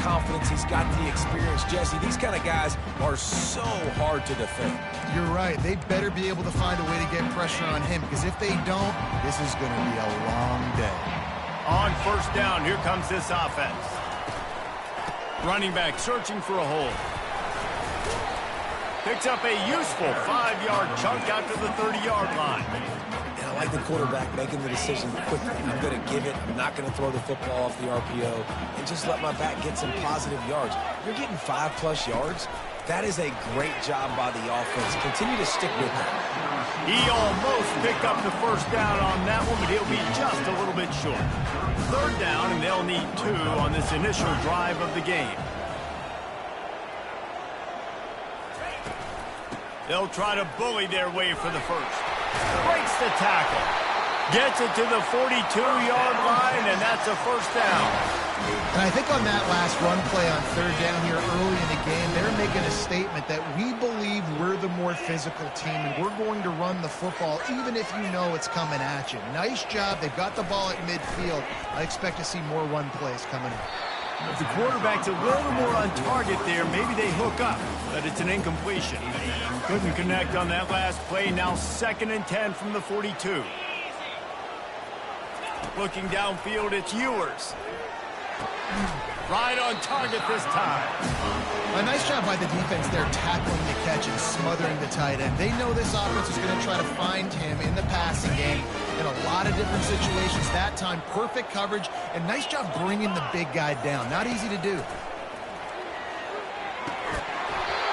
confidence. He's got the experience. Jesse, these kind of guys are so hard to defend. You're right. They better be able to find a way to get pressure on him, because if they don't, this is going to be a long day. On first down, here comes this offense. Running back searching for a hole. Picks up a useful 5-yard chunk out to the 30-yard line. And I like the quarterback making the decision quickly. I'm going to give it. I'm not going to throw the football off the RPO and just let my back get some positive yards. You're getting 5+ yards. That is a great job by the offense. Continue to stick with him. He almost picked up the first down on that one, but he'll be just a little bit short. Third down, and they'll need 2 on this initial drive of the game. They'll try to bully their way for the first. Breaks the tackle. Gets it to the 42-yard line, and that's a first down. And I think on that last run play on third down here early in the game, they're making a statement that we believe we're the more physical team, and we're going to run the football even if you know it's coming at you. Nice job. They've got the ball at midfield. I expect to see more run plays coming in. If the quarterback's a little more on target there, maybe they hook up, but it's an incompletion. Couldn't connect on that last play. Now 2nd and 10 from the 42. Looking downfield, it's Ewers. Right on target this time. A nice job by the defense there, tackling the catch and smothering the tight end. They know this offense is going to try to find him in the passing game in a lot of different situations. That time, perfect coverage, and nice job bringing the big guy down. Not easy to do.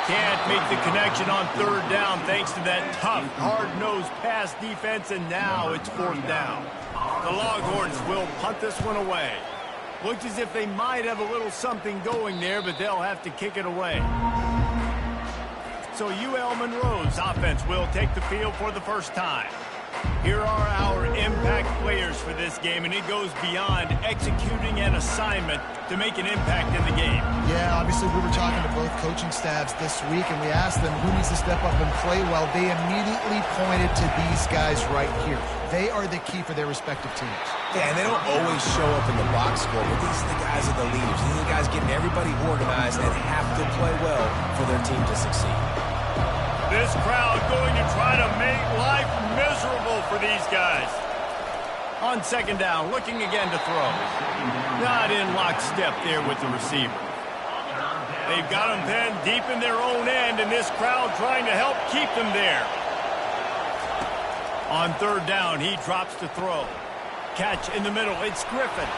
Can't make the connection on third down thanks to that tough, hard-nosed pass defense, and now it's 4th down. The Longhorns will punt this one away. Looks as if they might have a little something going there, but they'll have to kick it away. So UL Monroe's offense will take the field for the first time. Here are our impact players for this game, and it goes beyond executing an assignment to make an impact in the game. Yeah, obviously we were talking to both coaching staffs this week, and we asked them who needs to step up and play well. They immediately pointed to these guys right here. They are the key for their respective teams. Yeah, and they don't always show up in the box score, but these are the guys that are the leaders. These are the guys getting everybody organized and have to play well for their team to succeed. This crowd going to try to make life miserable for these guys. On 2nd down, looking again to throw. Not in lockstep there with the receiver. They've got him pinned deep in their own end, and this crowd trying to help keep them there. On 3rd down, he drops to throw. Catch in the middle, it's Griffin.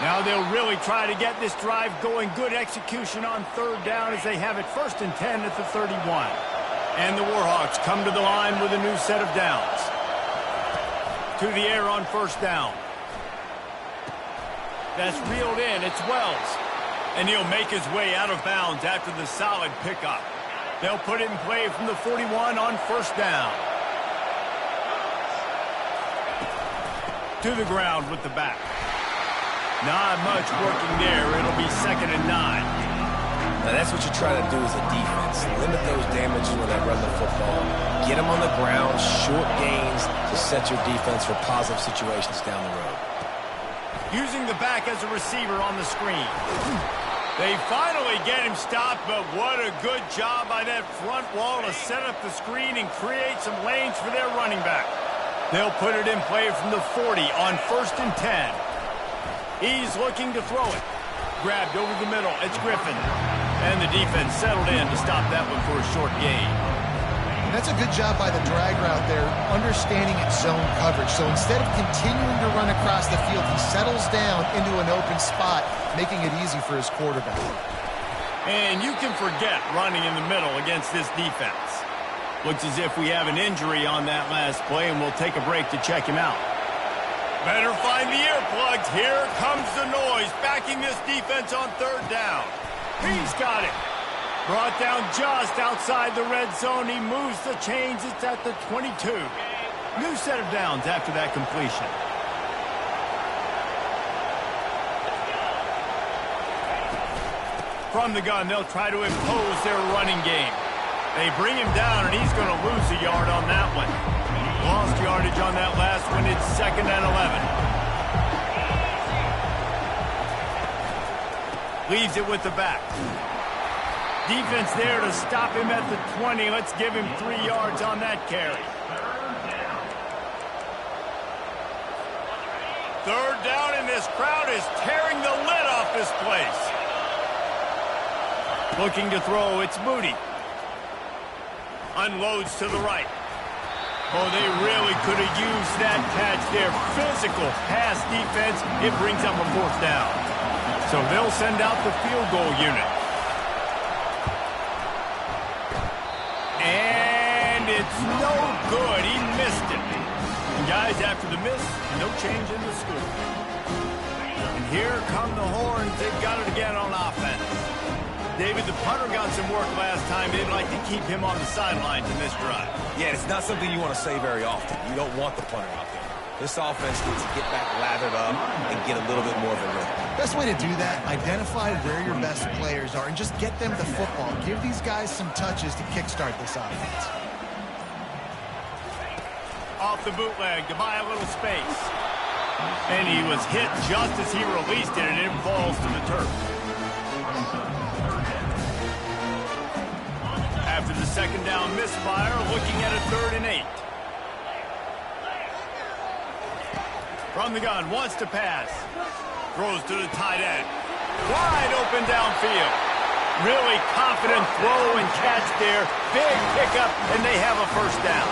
Now they'll really try to get this drive going. Good execution on 3rd down as they have it 1st and 10 at the 31. And the Warhawks come to the line with a new set of downs. To the air on 1st down. That's reeled in, it's Wells. And he'll make his way out of bounds after the solid pickup. They'll put it in play from the 41 on 1st down. To the ground with the back. Not much working there. It'll be 2nd and 9. Now that's what you try to do as a defense. Limit those damages when they run the football. Get them on the ground, short gains to set your defense for positive situations down the road. Using the back as a receiver on the screen. They finally get him stopped, but what a good job by that front wall to set up the screen and create some lanes for their running back. They'll put it in play from the 40 on 1st and 10. He's looking to throw it. Grabbed over the middle. It's Griffin. And the defense settled in to stop that one for a short gain. And that's a good job by the drag route there, understanding its zone coverage. So instead of continuing to run across the field, he settles down into an open spot, making it easy for his quarterback. And you can forget running in the middle against this defense. Looks as if we have an injury on that last play, and we'll take a break to check him out. Better find the earplugs. Here comes the noise, backing this defense on 3rd down. He's got it. Brought down just outside the red zone. He moves the chains. It's at the 22. New set of downs after that completion. From the gun, they'll try to impose their running game. They bring him down, and he's going to lose a yard on that one. Lost yardage on that last one. It's 2nd and 11. Leaves it with the back. Defense there to stop him at the 20. Let's give him 3 yards on that carry. Third down, and this crowd is tearing the lid off this place. Looking to throw, it's Moody. Unloads to the right. Oh, they really could have used that catch there. Physical pass defense. It brings up a 4th down. So they'll send out the field goal unit. And it's no good. He missed it. And guys, after the miss, no change in the score. And here come the horns. They've got it again on offense. David, the punter got some work last time. They'd like to keep him on the sidelines in this drive. Yeah, it's not something you want to say very often. You don't want the punter out there. This offense needs to get back lathered up and get a little bit more of a rhythm. Best way to do that, identify where your best players are and just get them the football. Give these guys some touches to kickstart this offense. Off the bootleg to buy a little space. And he was hit just as he released it, and it falls to the turf. After the second down misfire, looking at a 3rd and 8. From the gun, wants to pass. Throws to the tight end. Wide open downfield. Really confident throw and catch there. Big pickup, and they have a 1st down.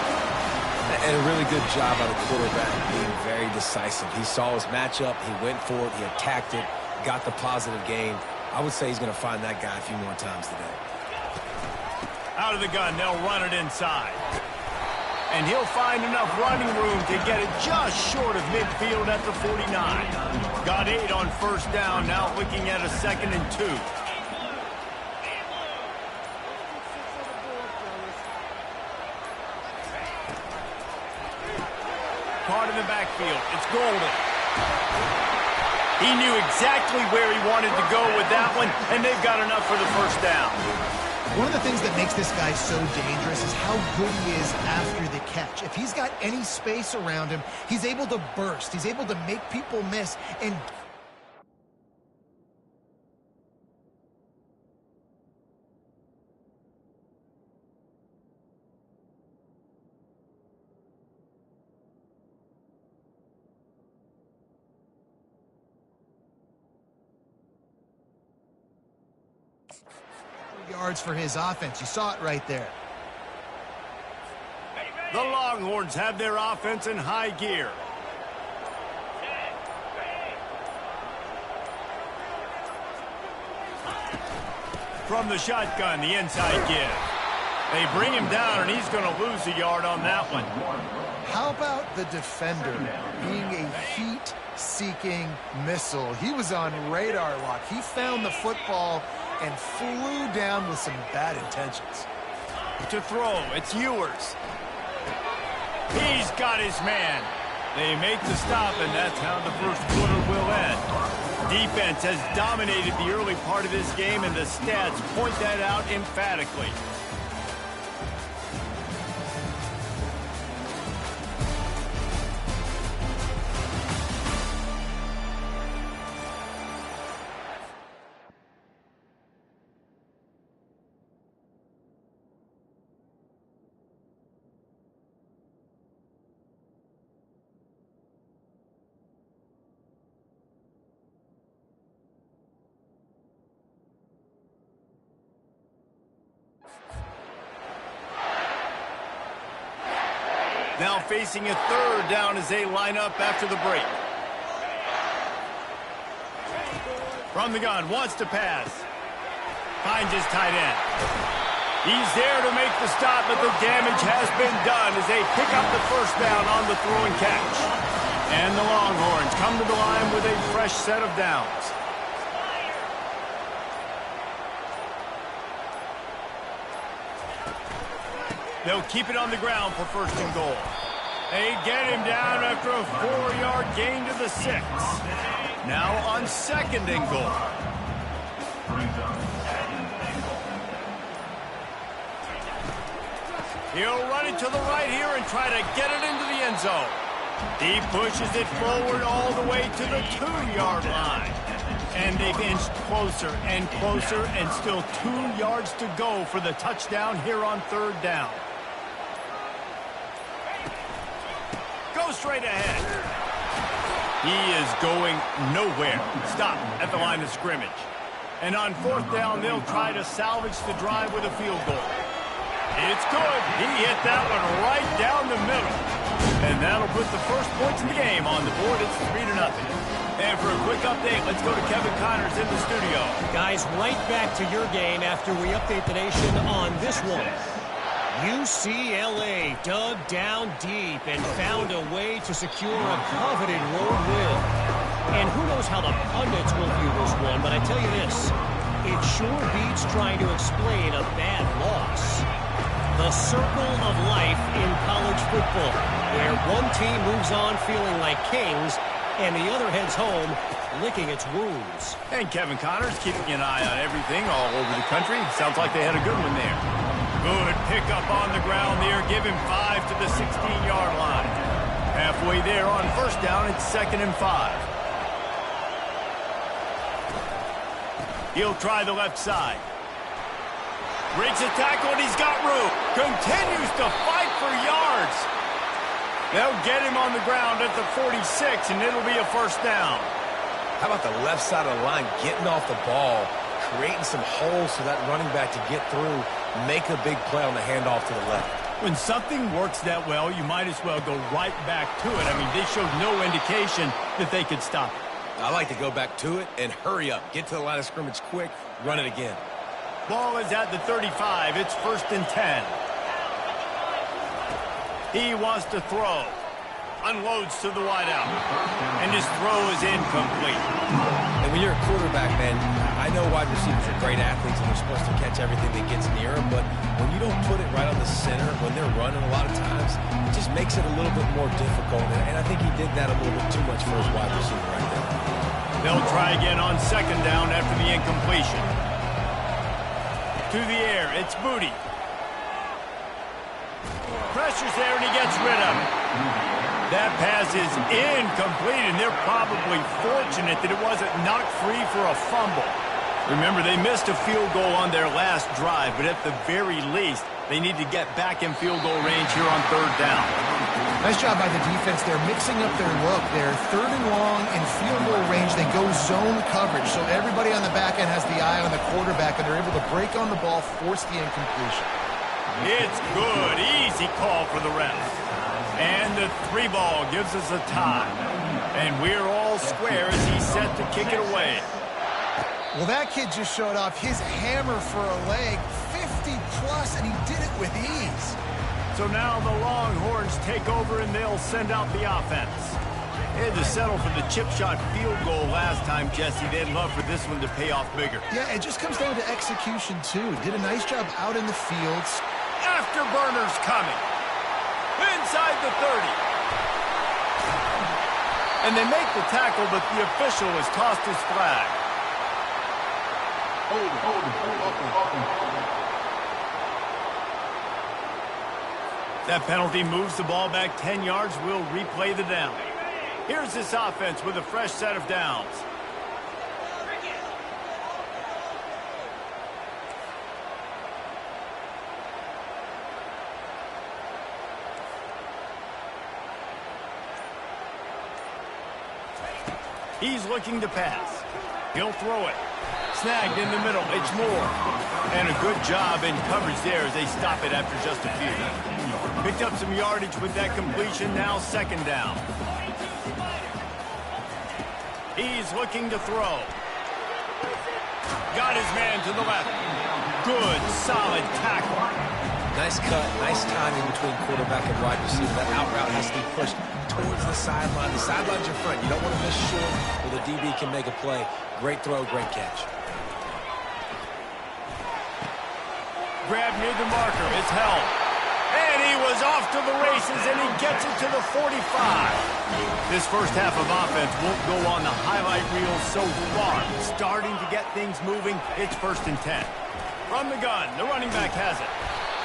And a really good job by the quarterback being very decisive. He saw his matchup. He went for it. He attacked it. Got the positive gain. I would say he's going to find that guy a few more times today. Out of the gun, they'll run it inside. And he'll find enough running room to get it just short of midfield at the 49. Got 8 on 1st down, now looking at a 2nd and 2. Caught in the backfield, it's Golden. He knew exactly where he wanted to go with that one, and they've got enough for the 1st down. One of the things that makes this guy so dangerous is how good he is after the catch. If he's got any space around him, he's able to burst. He's able to make people miss. And yards for his offense. You saw it right there. The Longhorns have their offense in high gear. From the shotgun, the inside give. They bring him down, and he's going to lose a yard on that one. How about the defender being a heat-seeking missile? He was on radar lock. He found the football and flew down with some bad intentions. To throw, it's Ewers. He's got his man. They make the stop, and that's how the 1st quarter will end. Defense has dominated the early part of this game, and the stats point that out emphatically. Now facing a 3rd down as they line up after the break. From the gun, wants to pass. Finds his tight end. He's there to make the stop, but the damage has been done as they pick up the 1st down on the throw and catch. And the Longhorns come to the line with a fresh set of downs. They'll keep it on the ground for 1st and goal. They get him down after a 4-yard gain to the 6. Now on 2nd and goal. He'll run it to the right here and try to get it into the end zone. He pushes it forward all the way to the 2-yard line. And they've inched closer and closer, and still 2 yards to go for the touchdown here on third down. Go straight ahead. He is going nowhere. Stop at the line of scrimmage. And on fourth down, they'll try to salvage the drive with a field goal. It's good. He hit that one right down the middle. And that'll put the first points in the game on the board. It's 3-0. And for a quick update, let's go to Kevin Connors in the studio. Guys, right back to your game after we update the nation on this one. UCLA dug down deep and found a way to secure a coveted road win. And who knows how the pundits will view this one, but I tell you this, it sure beats trying to explain a bad loss. The circle of life in college football, where one team moves on feeling like kings and the other heads home licking its wounds. And Kevin Connors keeping an eye on everything all over the country. Sounds like they had a good one there. Good pickup on the ground there. Give him 5 to the 16-yard line. Halfway there on first down, it's 2nd and 5. He'll try the left side. Breaks a tackle, and he's got room. Continues to fight for yards. They'll get him on the ground at the 46, and it'll be a first down. How about the left side of the line getting off the ball, creating some holes for that running back to get through, make a big play on the handoff to the left. When something works that well, you might as well go right back to it. I mean, they showed no indication that they could stop it. I like to go back to it and hurry up. Get to the line of scrimmage quick, run it again. Ball is at the 35. It's 1st and 10. He wants to throw. Unloads to the wideout. And his throw is incomplete. And when you're a quarterback, man, I know wide receivers are great athletes and they're supposed to catch everything that gets near them, but when you don't put it right on the center, when they're running a lot of times, it just makes it a little bit more difficult. And I think he did that a little bit too much for his wide receiver right there. They'll try again on 2nd down after the incompletion. To the air, it's Booty. Pressure's there, and he gets rid of it. That pass is incomplete, and they're probably fortunate that it wasn't knocked free for a fumble. Remember, they missed a field goal on their last drive, but at the very least, they need to get back in field goal range here on 3rd down. Nice job by the defense. They're mixing up their look. They're 3rd and long in field goal range. They go zone coverage, so everybody on the back end has the eye on the quarterback, and they're able to break on the ball, force the incompletion. It's good. Easy call for the ref. And the 3 ball gives us a tie. And we're all square as he's set to kick it away. Well, that kid just showed off his hammer for a leg, 50-plus, and he did it with ease. So now the Longhorns take over, and they'll send out the offense. They had to settle for the chip shot field goal last time, Jesse. They'd love for this one to pay off bigger. Yeah, it just comes down to execution, too. Did a nice job out in the fields. Afterburners coming. Inside the 30. And they make the tackle, but the official has tossed his flag. That penalty moves the ball back 10 yards. We'll replay the down. Here's this offense with a fresh set of downs. He's looking to pass. He'll throw it. Snagged in the middle. It's Moore. And a good job in coverage there as they stop it after just a few. Picked up some yardage with that completion. Now 2nd down. He's looking to throw. Got his man to the left. Good, solid tackle. Nice cut, nice timing between quarterback and wide receiver. That out route has to be pushed towards the sideline. The sideline's your friend. You don't want to miss short where the DB can make a play. Great throw, great catch. Grab near the marker. It's held. And he was off to the races, and he gets it to the 45. This first half of offense won't go on the highlight reel so far. Starting to get things moving. It's 1st and 10. From the gun, the running back has it.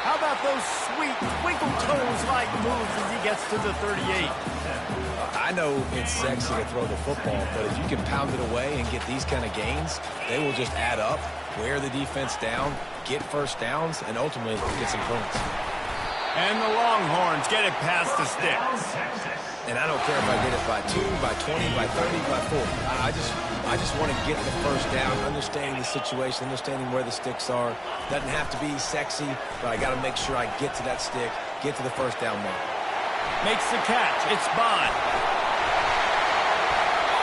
How about those sweet twinkle toes-like moves as he gets to the 38? I I know it's sexy to throw the football, but if you can pound it away and get these kind of gains, they will just add up, wear the defense down, get first downs, and ultimately get some points. And the Longhorns get it past the sticks. And I don't care if I get it by 2, by 20, by 30, by 40. I just want to get the first down, understanding the situation, understanding where the sticks are. Doesn't have to be sexy, but I got to make sure I get to that stick, get to the first down mark. Makes the catch. It's Bond.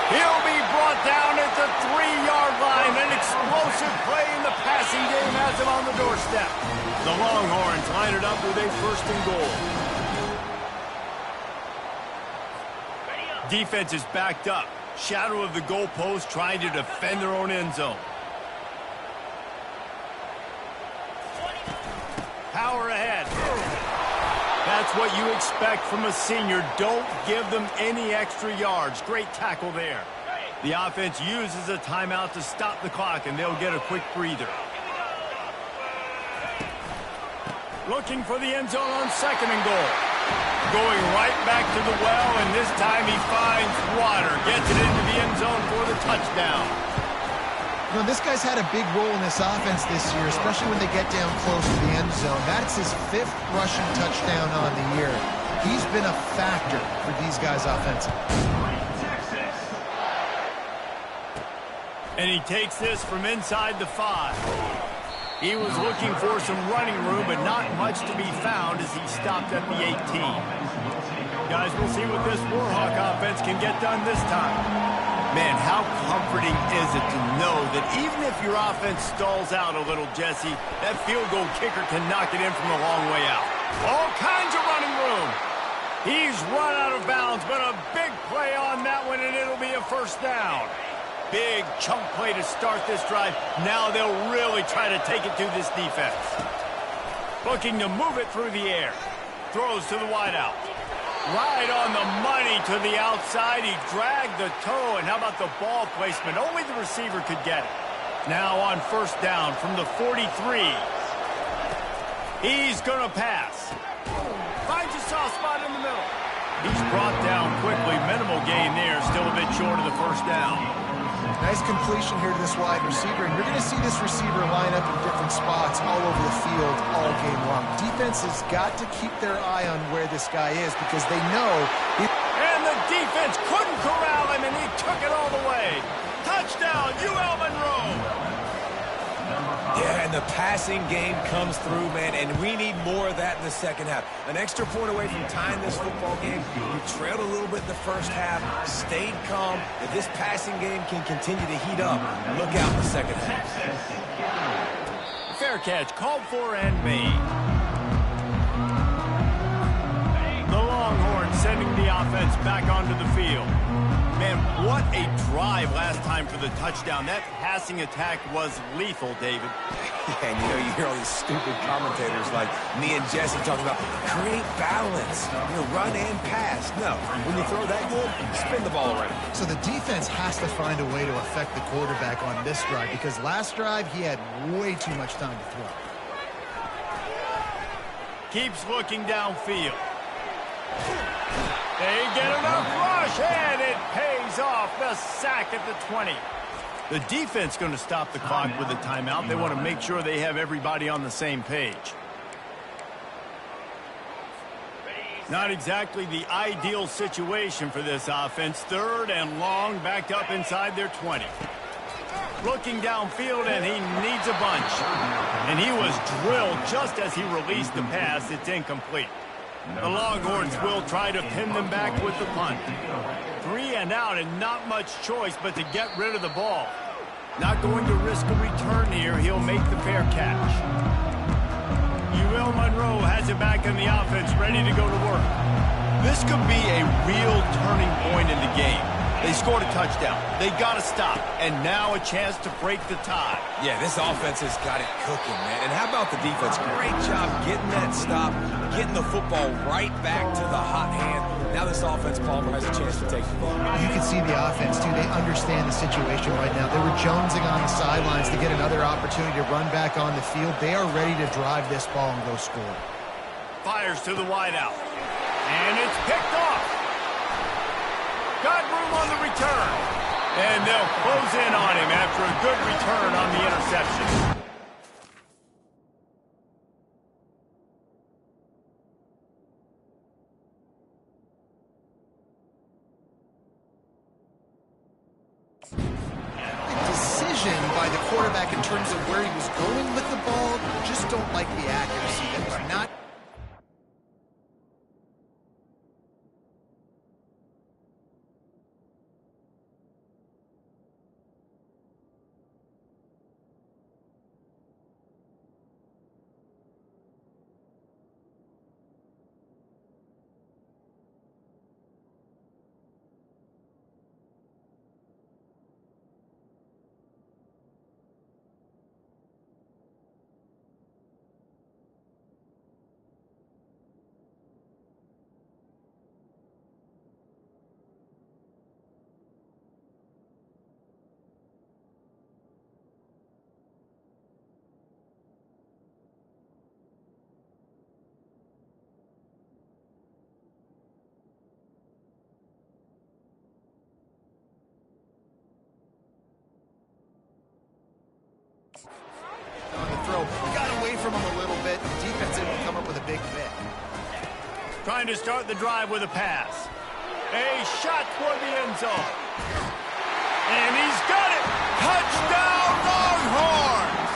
He'll be brought down at the 3-yard line. An explosive play in the passing game has him on the doorstep. The Longhorns line it up with a first and goal. Defense is backed up. Shadow of the goalpost trying to defend their own end zone. Power ahead. That's what you expect from a senior. Don't give them any extra yards. Great tackle there. The offense uses a timeout to stop the clock, and they'll get a quick breather. Looking for the end zone on second and goal. Going right back to the well, and this time he finds water. Gets it into the end zone for the touchdown. You know, this guy's had a big role in this offense this year, especially when they get down close to the end zone. That's his 5th rushing touchdown on the year. He's been a factor for these guys offensively. And he takes this from inside the 5. He was looking for some running room, but not much to be found as he stopped at the 18. Guys, we'll see what this Warhawk offense can get done this time. Man, how comforting is it to know that even if your offense stalls out a little, Jesse, that field goal kicker can knock it in from a long way out. All kinds of running room. He's run out of bounds, but a big play on that one, and it'll be a first down. Big chunk play to start this drive. Now they'll really try to take it to this defense. Looking to move it through the air. Throws to the wideout. Right on the money to the outside. He dragged the toe, and how about the ball placement? Only the receiver could get it. Now on first down from the 43. He's going to pass. Finds a soft spot in the middle. He's brought down quickly. Minimal gain there. Still a bit short of the first down. Nice completion here to this wide receiver, and you're going to see this receiver line up in different spots all over the field all game long. Defense has got to keep their eye on where this guy is because they know... And the defense couldn't corral him, and he took it all the way. Touchdown, UL Monroe! Yeah, and the passing game comes through, man, and we need more of that in the second half. An extra point away from tying this football game. You trailed a little bit in the first half, stayed calm. If this passing game can continue to heat up, look out in the second half. Fair catch, called for and made. The Longhorns sending the offense back onto the field. Man, what a drive last time for the touchdown. That passing attack was lethal, David. And you know, you hear all these stupid commentators like me and Jesse talking about create balance, run and pass. No, when you throw that good, spin the ball around. So the defense has to find a way to affect the quarterback on this drive because last drive he had way too much time to throw. Keeps looking downfield. They get enough rush, and it pays off. The sack at the 20. The defense going to stop the clock with a timeout. They want to make sure they have everybody on the same page. Not exactly the ideal situation for this offense. Third and long, backed up inside their 20. Looking downfield, and he needs a bunch. And he was drilled just as he released the pass. It's incomplete. The Longhorns will try to pin them back with the punt. 3 and out, and not much choice but to get rid of the ball. Not going to risk a return here. He'll make the fair catch. UL Monroe has it back in the offense, ready to go to work. This could be a real turning point in the game. They scored a touchdown. They got to stop. And now a chance to break the tie. Yeah, this offense has got it cooking, man. And how about the defense? Great job getting that stop, getting the football right back to the hot hand. Now this offense, Palmer, has a chance to take the ball. You can see the offense, too. They understand the situation right now. They were jonesing on the sidelines to get another opportunity to run back on the field. They are ready to drive this ball and go score. Fires to the wideout. And it's picked off. Got room on the return. And they'll close in on him after a good return on the interception. Decision by the quarterback in terms of where he was going with the ball. Just don't like the accuracy. That was not... on the throw. Got away from him a little bit. Defense able to come up with a big pick. Trying to start the drive with a pass. A shot toward the end zone. And he's got it. Touchdown, Longhorns!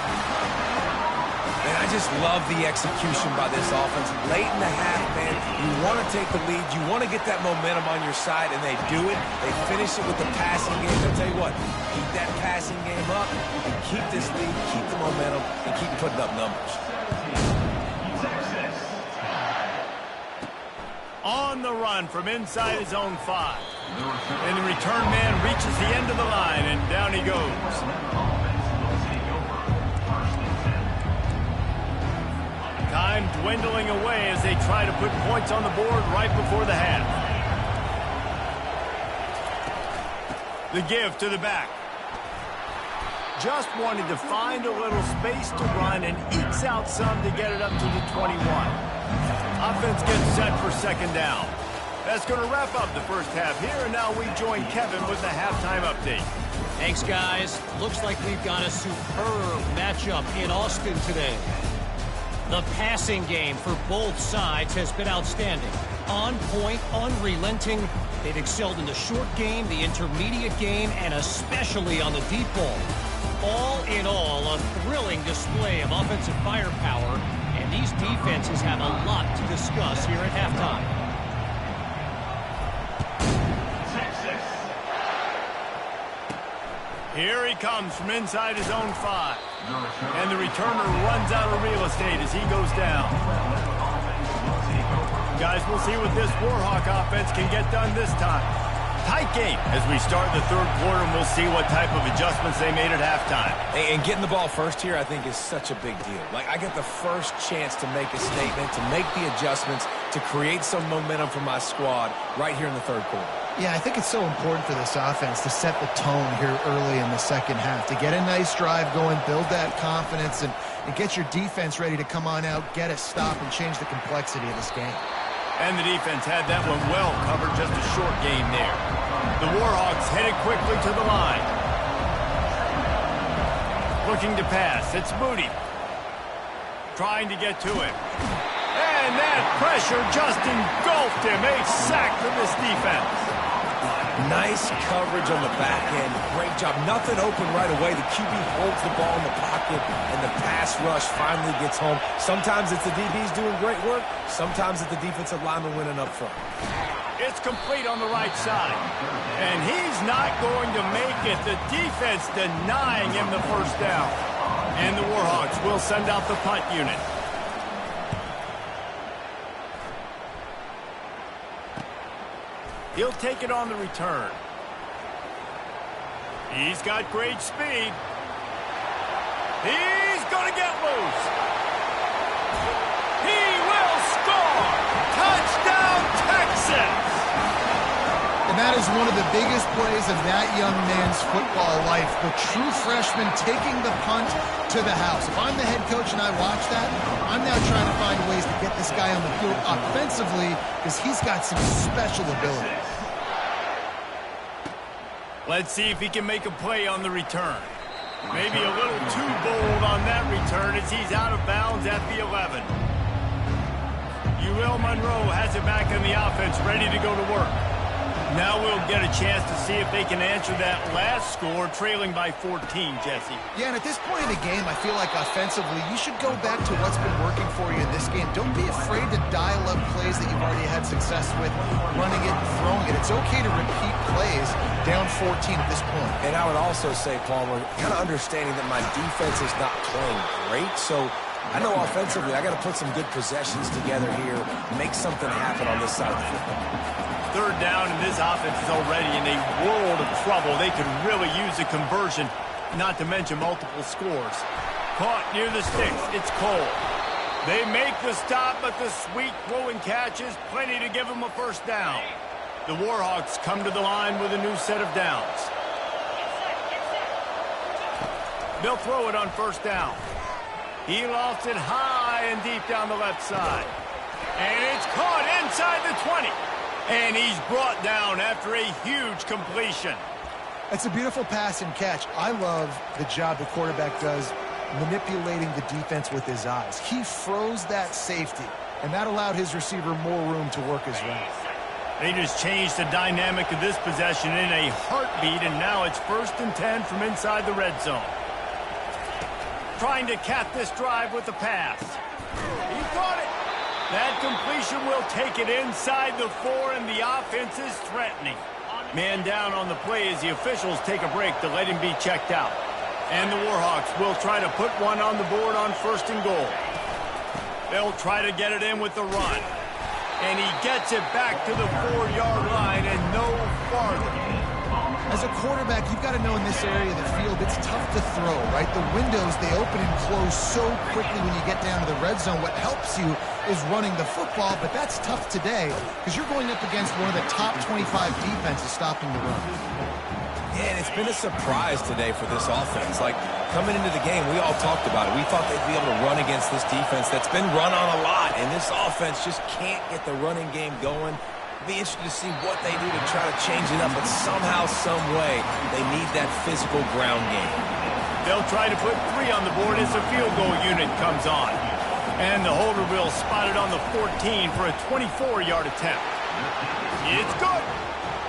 Man, I just love the execution by this offense. Late in the half, man, you want to take the lead. You want to get that momentum on your side, and they do it. They finish it with the passing game. I'll tell you what, keep that passing game up, and keep this lead, keep the momentum, and keep putting up numbers. On the run from inside his own 5. And the return man reaches the end of the line, and down he goes. Time dwindling away as they try to put points on the board right before the half. The give to the back. Just wanted to find a little space to run and ekes out some to get it up to the 21. Offense gets set for second down. That's going to wrap up the first half here, and now we join Kevin with the halftime update. Thanks, guys. Looks like we've got a superb matchup in Austin today. The passing game for both sides has been outstanding. On point, unrelenting. They've excelled in the short game, the intermediate game, and especially on the deep ball. All in all, a thrilling display of offensive firepower, and these defenses have a lot to discuss here at halftime. Here he comes from inside his own 5. And the returner runs out of real estate as he goes down. Guys, we'll see what this Warhawk offense can get done this time. Tight game as we start the third quarter, and we'll see what type of adjustments they made at halftime. And getting the ball first here, I think, is such a big deal. Like, I get the first chance to make a statement, to make the adjustments, to create some momentum for my squad right here in the third quarter. Yeah, I think it's so important for this offense to set the tone here early in the second half, to get a nice drive going, build that confidence, and get your defense ready to come on out, get a stop, and change the complexity of this game. And the defense had that one well covered, just a short game there. The Warhawks headed quickly to the line. Looking to pass, it's Moody. Trying to get to him. And that pressure just engulfed him. A sack for this defense. Nice coverage on the back end. Great job. Nothing open right away. The QB holds the ball in the pocket, and the pass rush finally gets home. Sometimes it's the DBs doing great work. Sometimes it's the defensive lineman winning up front. It's complete on the right side. And he's not going to make it. The defense denying him the first down. And the Warhawks will send out the punt unit. He'll take it on the return. He's got great speed. He's going to get loose. He will score! Touchdown, Texas! And that is one of the biggest plays of that young man's football life. The true freshman taking the punt to the house. If I'm the head coach and I watch that, I'm now trying to find ways to get this guy on the field offensively because he's got some special ability. Let's see if he can make a play on the return. Maybe a little too bold on that return as he's out of bounds at the 11. UL Monroe has it back in the offense, ready to go to work. Now we'll get a chance to see if they can answer that last score, trailing by 14, Jesse. Yeah, and at this point in the game, I feel like offensively, you should go back to what's been working for you in this game. Don't be afraid to dial up plays that you've already had success with, running it and throwing it. It's okay to repeat plays down 14 at this point. And I would also say, Palmer, kind of understanding that my defense is not playing great, so I know offensively I got to put some good possessions together here, make something happen on this side of the football. Third down, and this offense is already in a world of trouble. They could really use a conversion, not to mention multiple scores. Caught near the sticks. It's Cole. They make the stop, but the sweet throw and catch is plenty to give them a first down. The Warhawks come to the line with a new set of downs. They'll throw it on first down. He lofts it high and deep down the left side. And it's caught inside the 20. And he's brought down after a huge completion. That's a beautiful pass and catch. I love the job the quarterback does manipulating the defense with his eyes. He froze that safety, and that allowed his receiver more room to work his route. They just changed the dynamic of this possession in a heartbeat, and now it's 1st and 10 from inside the red zone. Trying to cap this drive with the pass. He caught it. That completion will take it inside the 4, and the offense is threatening. Man down on the play as the officials take a break to let him be checked out. And the Warhawks will try to put one on the board on 1st and goal. They'll try to get it in with the run. And he gets it back to the 4-yard line and no farther. As a quarterback, you've got to know in this area of the field, it's tough to throw, right? The windows, they open and close so quickly when you get down to the red zone. What helps you is running the football, but that's tough today because you're going up against one of the top 25 defenses stopping the run. Yeah, and it's been a surprise today for this offense. Like, coming into the game, we all talked about it. We thought they'd be able to run against this defense that's been run on a lot, and this offense just can't get the running game going. Be interested to see what they do to try to change it up, but somehow, some way, they need that physical ground game. They'll try to put 3 on the board as the field goal unit comes on. And the holder will spot it on the 14 for a 24-yard attempt. It's good.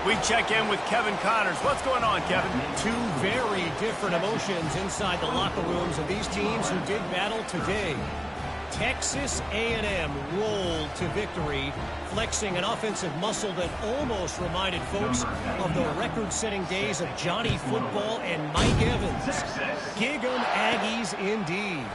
We check in with Kevin Connors. What's going on, Kevin? Two very different emotions inside the locker rooms of these teams who did battle today. Texas A&M rolled to victory, flexing an offensive muscle that almost reminded folks of the record-setting days of Johnny Football and Mike Evans. Gig 'em Aggies indeed.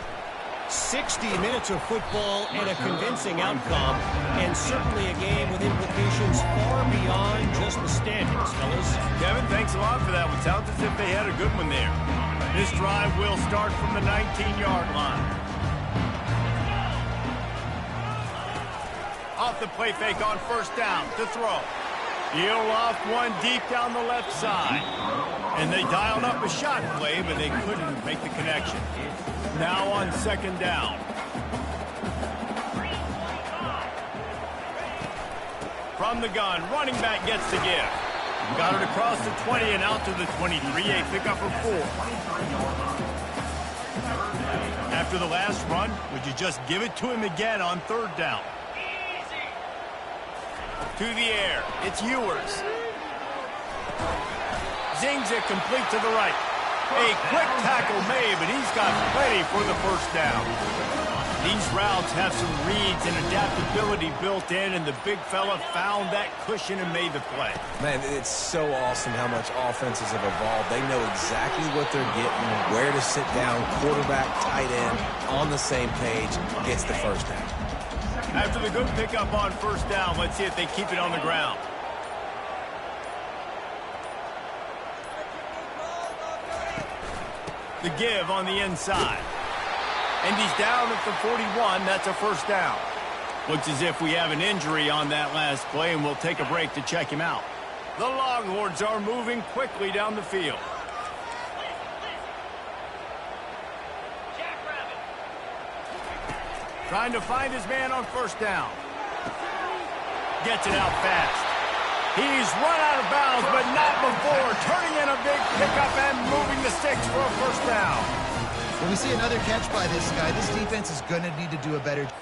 60 minutes of football and a convincing outcome, and certainly a game with implications far beyond just the standings, fellas. Kevin, thanks a lot for that one. Sounds as if they had a good one there. This drive will start from the 19-yard line. Off the play fake on first down to throw. He'll loft one deep down the left side. And they dialed up a shot play, but they couldn't make the connection. Now on 2nd down. From the gun, running back gets the give. Got it across the 20 and out to the 23. A pickup for 4. After the last run, would you just give it to him again on 3rd down? To the air. It's Ewers. Zings it complete to the right. A quick tackle made, but he's got plenty for the first down. These routes have some reads and adaptability built in, and the big fella found that cushion and made the play. Man, it's so awesome how much offenses have evolved. They know exactly what they're getting, where to sit down, quarterback, tight end, on the same page, gets the first down. After the good pickup on first down, let's see if they keep it on the ground. The give on the inside. And he's down at the 41. That's a first down. Looks as if we have an injury on that last play, and we'll take a break to check him out. The Longhorns are moving quickly down the field. Trying to find his man on first down. Gets it out fast. He's run out of bounds, but not before turning in a big pickup and moving the sticks for a first down. When we see another catch by this guy, this defense is going to need to do a better job.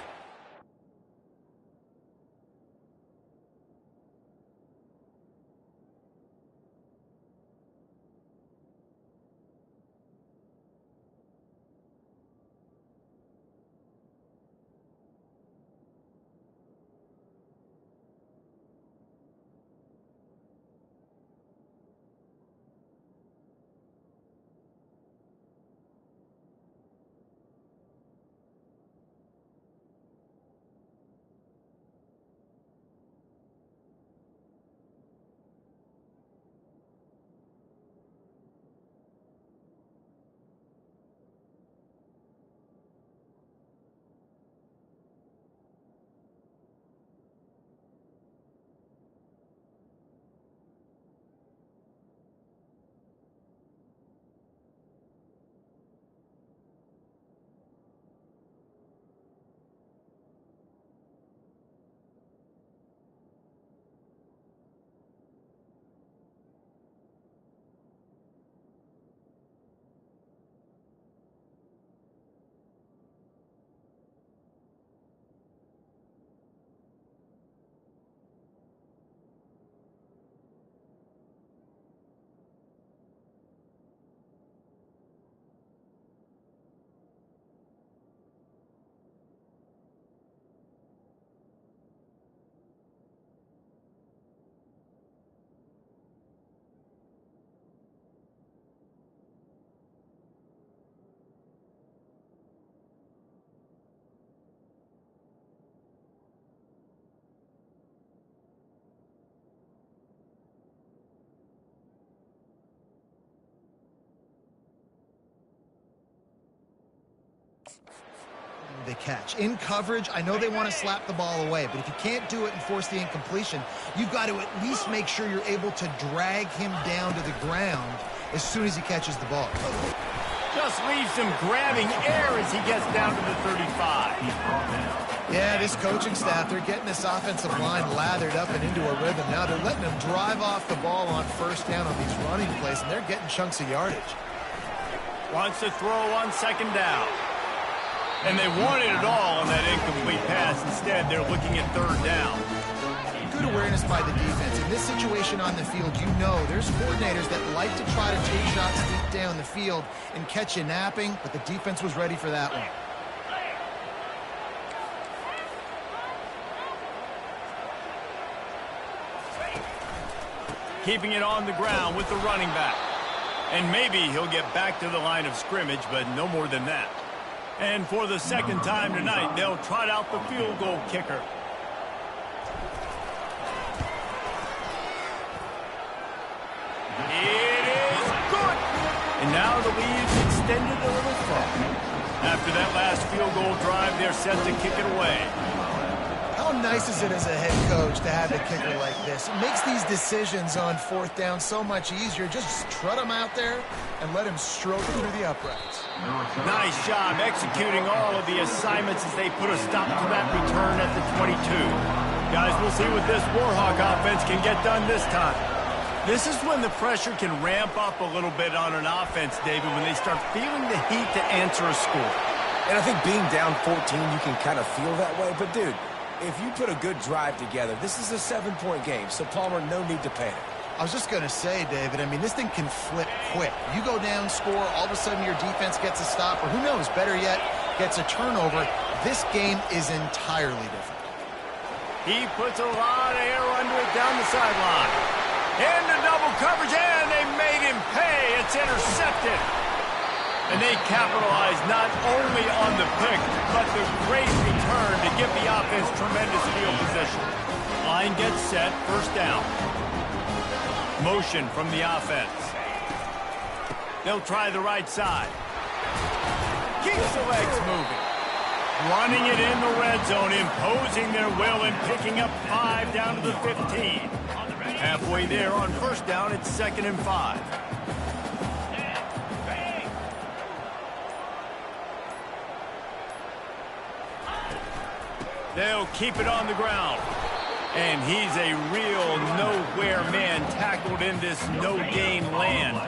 They catch. In coverage, I know they want to slap the ball away, but if you can't do it and force the incompletion, you've got to at least make sure you're able to drag him down to the ground as soon as he catches the ball. Just leaves him grabbing air as he gets down to the 35. Yeah, this coaching staff, they're getting this offensive line lathered up and into a rhythm. Now they're letting them drive off the ball on first down on these running plays, and they're getting chunks of yardage. Wants to throw on second down. And they wanted it all on that incomplete pass. Instead, they're looking at third down. Good awareness by the defense. In this situation on the field, you know there's coordinators that like to try to take shots deep down the field and catch you napping, but the defense was ready for that one. Keeping it on the ground with the running back. And maybe he'll get back to the line of scrimmage, but no more than that. And for the second time tonight, they'll trot out the field goal kicker. It is good! And now the lead's extended a little further. After that last field goal drive, they're set to kick it away. How nice is it as a head coach to have a kicker like this? It makes these decisions on fourth down so much easier. Just trot him out there and let him stroke through the uprights. Nice job executing all of the assignments as they put a stop to that return at the 22. Guys, we'll see what this Warhawk offense can get done this time. This is when the pressure can ramp up a little bit on an offense, David, when they start feeling the heat to answer a score. And I think being down 14, you can kind of feel that way. But, dude, if you put a good drive together, this is a 7-point game, so Palmer, no need to panic. I was just going to say, David, I mean, this thing can flip quick. You go down, score, all of a sudden your defense gets a stop, or who knows, better yet, gets a turnover. This game is entirely different. He puts a lot of air under it down the sideline. Into double coverage, and they made him pay. It's intercepted. And they capitalize not only on the pick, but the great return to give the offense tremendous field position. Line gets set, first down. Motion from the offense. They'll try the right side. Keeps the legs moving. Running it in the red zone, imposing their will and picking up 5 down to the 15. Halfway there on first down, it's 2nd and 5. They'll keep it on the ground. And he's a real nowhere man tackled in this no-gain land.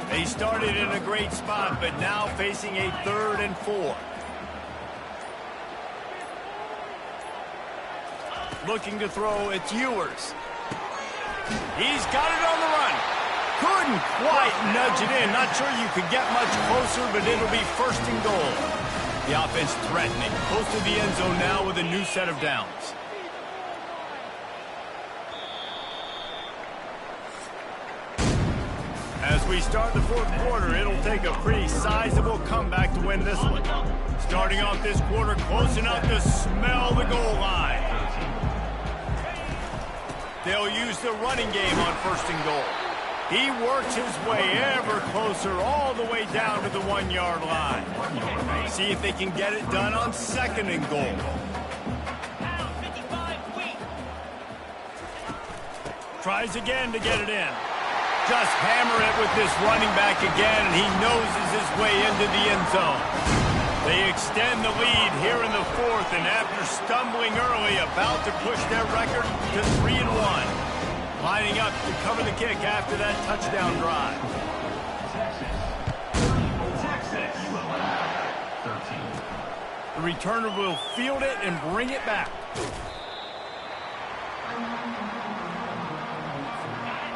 They started in a great spot, but now facing a 3rd and 4. Looking to throw, it's Ewers. He's got it on the run. Couldn't quite nudge it in. Not sure you could get much closer, but it'll be 1st and goal. The offense threatening. Close to the end zone now with a new set of downs. As we start the 4th quarter, it'll take a pretty sizable comeback to win this one. Starting off this quarter close enough to smell the goal line. They'll use the running game on 1st and goal. He works his way ever closer all the way down to the 1-yard line. See if they can get it done on 2nd and goal. Tries again to get it in. Just hammer it with this running back again, and he noses his way into the end zone. They extend the lead here in the 4th, and after stumbling early, about to push their record to 3-1. Lining up to cover the kick after that touchdown drive. The returner will field it and bring it back.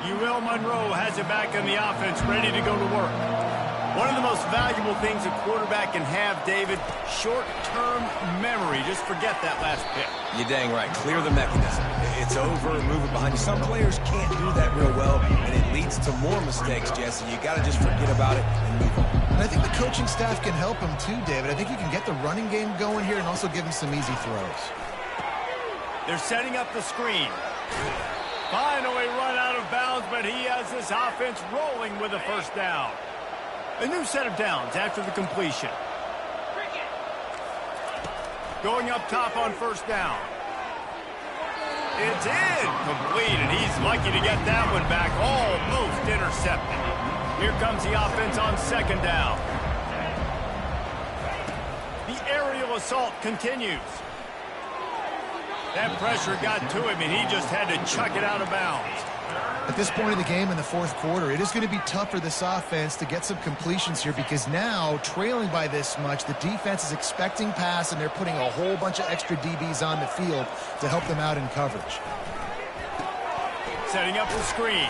UL Monroe has it back on the offense, ready to go to work. One of the most valuable things a quarterback can have, David, short-term memory. Just forget that last pick. You're dang right. Clear the mechanism. It's over, move it behind you. Some players can't do that real well, and it leads to more mistakes, Jesse. You got to just forget about it and move on. And I think the coaching staff can help him too, David. I think you can get the running game going here and also give him some easy throws. They're setting up the screen. Finally run out of bounds, but he has this offense rolling with a 1st down. A new set of downs after the completion. Going up top on 1st down. It's incomplete, and he's lucky to get that one back. Almost intercepted. Here comes the offense on 2nd down. The aerial assault continues. That pressure got to him, and he just had to chuck it out of bounds. At this point in the game in the 4th quarter, it is going to be tough for this offense to get some completions here because now, trailing by this much, the defense is expecting pass, and they're putting a whole bunch of extra DBs on the field to help them out in coverage. Setting up the screen.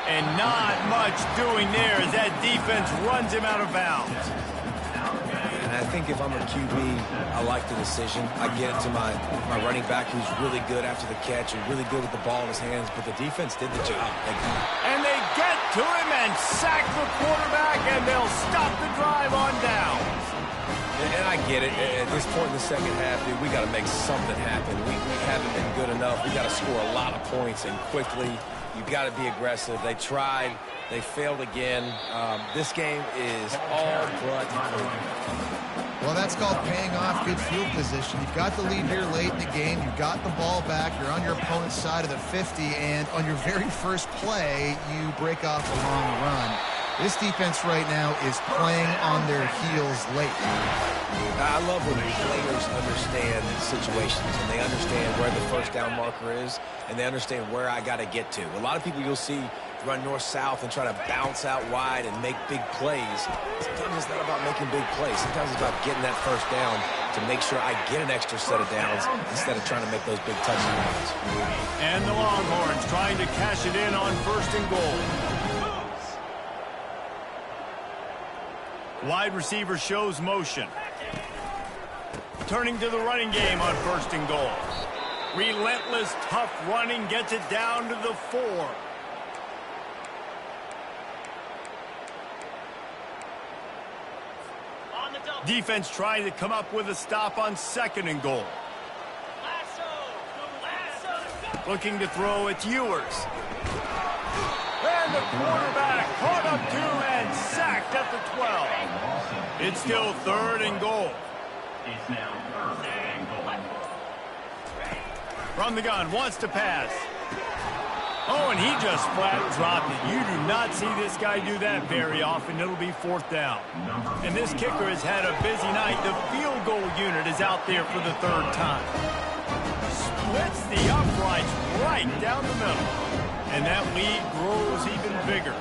And not much doing there as that defense runs him out of bounds. And I think if I'm a QB, I like the decision. I get it to my running back who's really good after the catch and really good with the ball in his hands, but the defense did the job. And they get to him and sack the quarterback, and they'll stop the drive on downs. And I get it. At this point in the 2nd half, dude, we got to make something happen. We haven't been good enough. We got to score a lot of points and quickly. You got to be aggressive. They tried. They failed again. This game is all but over. Well, that's called paying off good field position. You've got the lead here late in the game. You've got the ball back. You're on your opponent's side of the 50, and on your very first play, you break off a long run. This defense right now is playing on their heels late. I love when players understand situations, and they understand where the 1st down marker is, and they understand where I got to get to. A lot of people you'll see run north-south and try to bounce out wide and make big plays. Sometimes it's not about making big plays. Sometimes it's about getting that 1st down to make sure I get an extra set of downs instead of trying to make those big touchdowns. And the Longhorns trying to cash it in on 1st and goal. Wide receiver shows motion. Turning to the running game on 1st and goal. Relentless, tough running gets it down to the 4. Defense trying to come up with a stop on 2nd and goal. Looking to throw, it's Ewers. And the quarterback caught up to and sacked at the 12. It's still 3rd and goal. It's now 3rd and goal. From the gun, wants to pass. Oh, and he just flat dropped it. You do not see this guy do that very often. It'll be 4th down. And this kicker has had a busy night. The field goal unit is out there for the 3rd time. splits the uprights right down the middle. And that lead grows even bigger.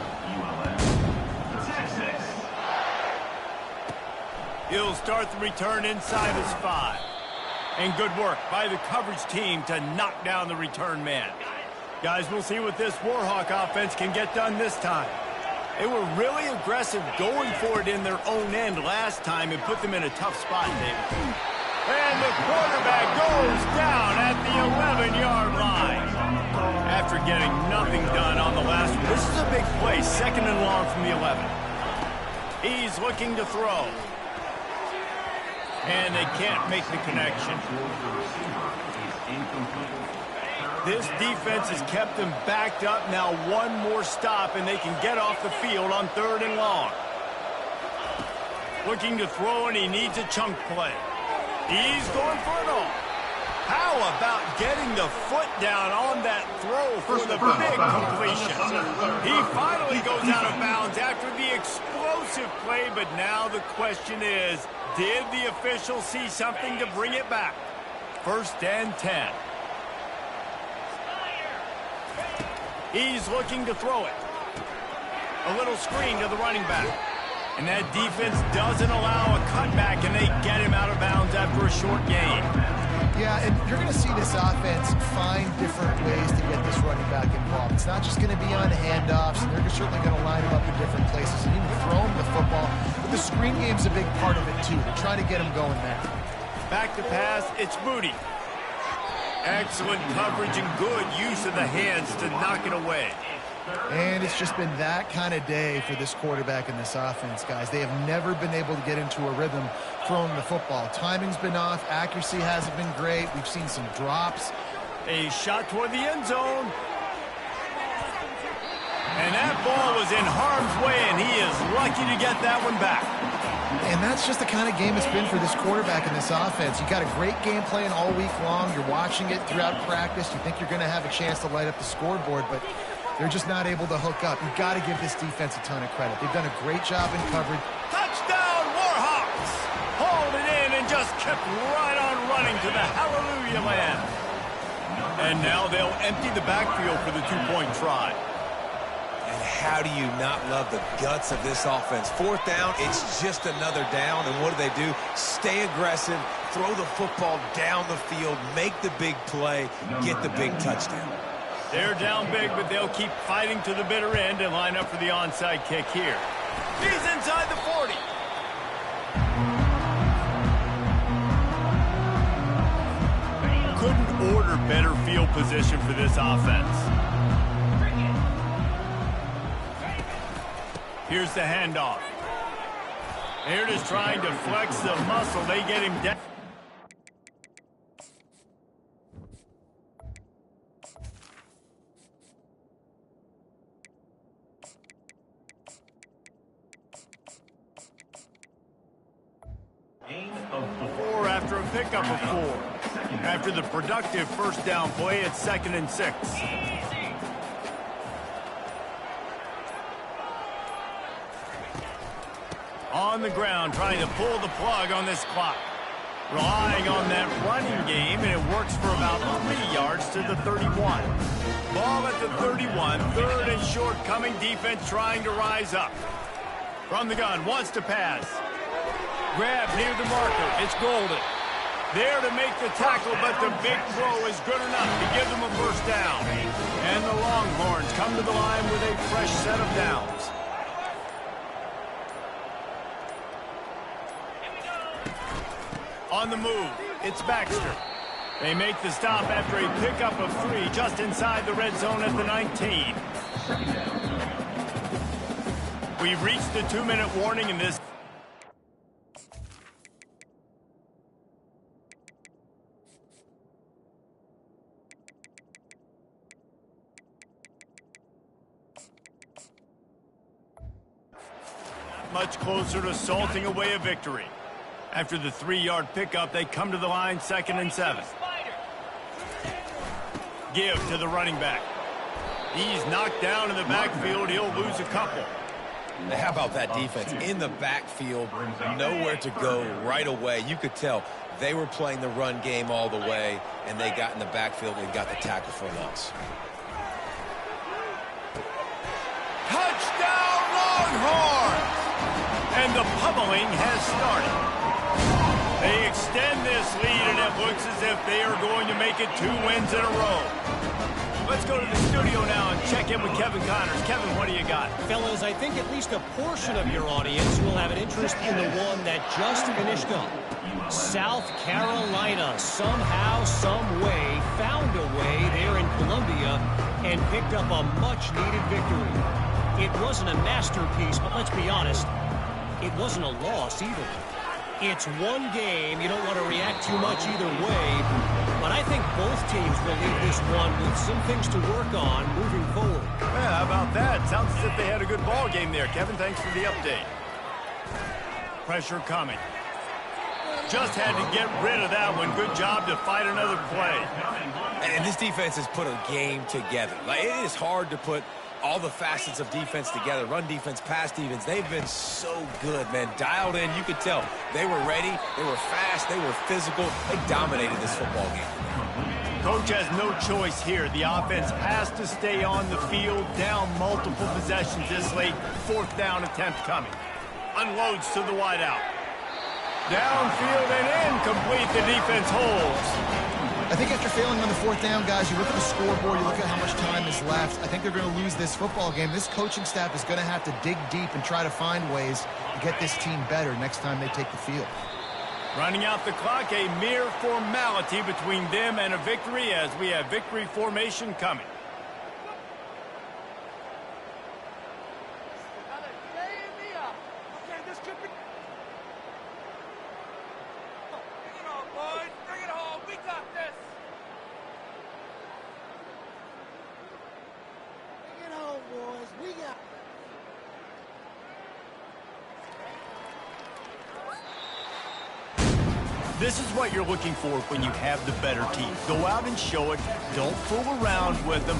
He'll start the return inside his 5. And good work by the coverage team to knock down the return man. Guys, we'll see what this Warhawk offense can get done this time. They were really aggressive going for it in their own end last time and put them in a tough spot, David. And the quarterback goes down at the 11-yard line. After getting nothing done on the last one, this is a big play, 2nd and long from the 11. He's looking to throw. And they can't make the connection. This defense has kept them backed up. Now one more stop, and they can get off the field on 3rd and long. Looking to throw, and he needs a chunk play. He's going for it all. How about getting the foot down on that throw for the big completion? He finally goes out of bounds after the explosive play, but now the question is, did the official see something to bring it back? 1st and 10. He's looking to throw it. A little screen to the running back. And that defense doesn't allow a cutback, and they get him out of bounds after a short gain. Yeah, and you're going to see this offense find different ways to get this running back involved. It's not just going to be on handoffs, and they're certainly going to line him up in different places and even throw him the football. But the screen game's a big part of it, too. They're trying to get him going there. Back to pass, it's Moody. Excellent coverage and good use of the hands to knock it away. And it's just been that kind of day for this quarterback and this offense, guys. They have never been able to get into a rhythm throwing the football. Timing's been off. Accuracy hasn't been great. We've seen some drops. A shot toward the end zone. And that ball was in harm's way, and he is lucky to get that one back. And that's just the kind of game it's been for this quarterback and this offense. You got a great game plan all week long. You're watching it throughout practice. You think you're going to have a chance to light up the scoreboard, but they're just not able to hook up. You've got to give this defense a ton of credit. They've done a great job in coverage. Touchdown, Warhawks! Hauled it in and just kept right on running to the hallelujah land. And now they'll empty the backfield for the 2-point try. And how do you not love the guts of this offense? 4th down, it's just another down. And what do? Stay aggressive, throw the football down the field, make the big play, get the big touchdown. They're down big, but they'll keep fighting to the bitter end and line up for the onside kick here. He's inside the 40. Couldn't order better field position for this offense. Here's the handoff. They're just trying to flex the muscle. They get him down. Four after a pickup of 4. After the productive 1st down play, it's 2nd and 6. On the ground, trying to pull the plug on this clock. Relying on that running game, and it works for about 3 yards to the 31. Ball at the 31, 3rd and short, coming defense trying to rise up. From the gun, wants to pass. Grab near the marker, it's Golden. There to make the tackle, but the big throw is good enough to give them a 1st down. And the Longhorns come to the line with a fresh set of downs. On the move, it's Baxter. They make the stop after a pickup of 3 just inside the red zone at the 19. We've reached the 2-minute warning in this. Much closer to salting away a victory. After the 3-yard pickup, they come to the line 2nd and 7. Give to the running back. He's knocked down in the backfield. He'll lose a couple. How about that defense? In the backfield, nowhere to go right away. You could tell they were playing the run game all the way, and they got in the backfield and got the tackle for a loss. Touchdown, Longhorns! And the pummeling has started. They extend this lead, and it looks as if they are going to make it 2 wins in a row. Let's go to the studio now and check in with Kevin Connors. Kevin, what do you got? Fellas, I think at least a portion of your audience will have an interest in the one that just finished up. South Carolina somehow, some way, found a way there in Columbia and picked up a much-needed victory. It wasn't a masterpiece, but let's be honest, it wasn't a loss either. It's one game. You don't want to react too much either way, but I think both teams will leave this one with some things to work on moving forward. Yeah, how about that? Sounds as if they had a good ball game there. Kevin, thanks for the update. Pressure coming. Just had to get rid of that one. Good job to fight another play. And this defense has put a game together. Like, it is hard to put all the facets of defense together. Run defense, pass defense. They've been so good, man. Dialed in. You could tell they were ready. They were fast. They were physical. They dominated this football game. Coach has no choice here. The offense has to stay on the field, down multiple possessions this late. 4th down attempt coming. Unloads to the wideout. Downfield and incomplete. The defense holds. I think after failing on the 4th down, guys, you look at the scoreboard, you look at how much time is left. I think they're going to lose this football game. This coaching staff is going to have to dig deep and try to find ways to get this team better next time they take the field. Running out the clock, a mere formality between them and a victory as we have victory formation coming. This is what you're looking for when you have the better team. Go out and show it. Don't fool around with them.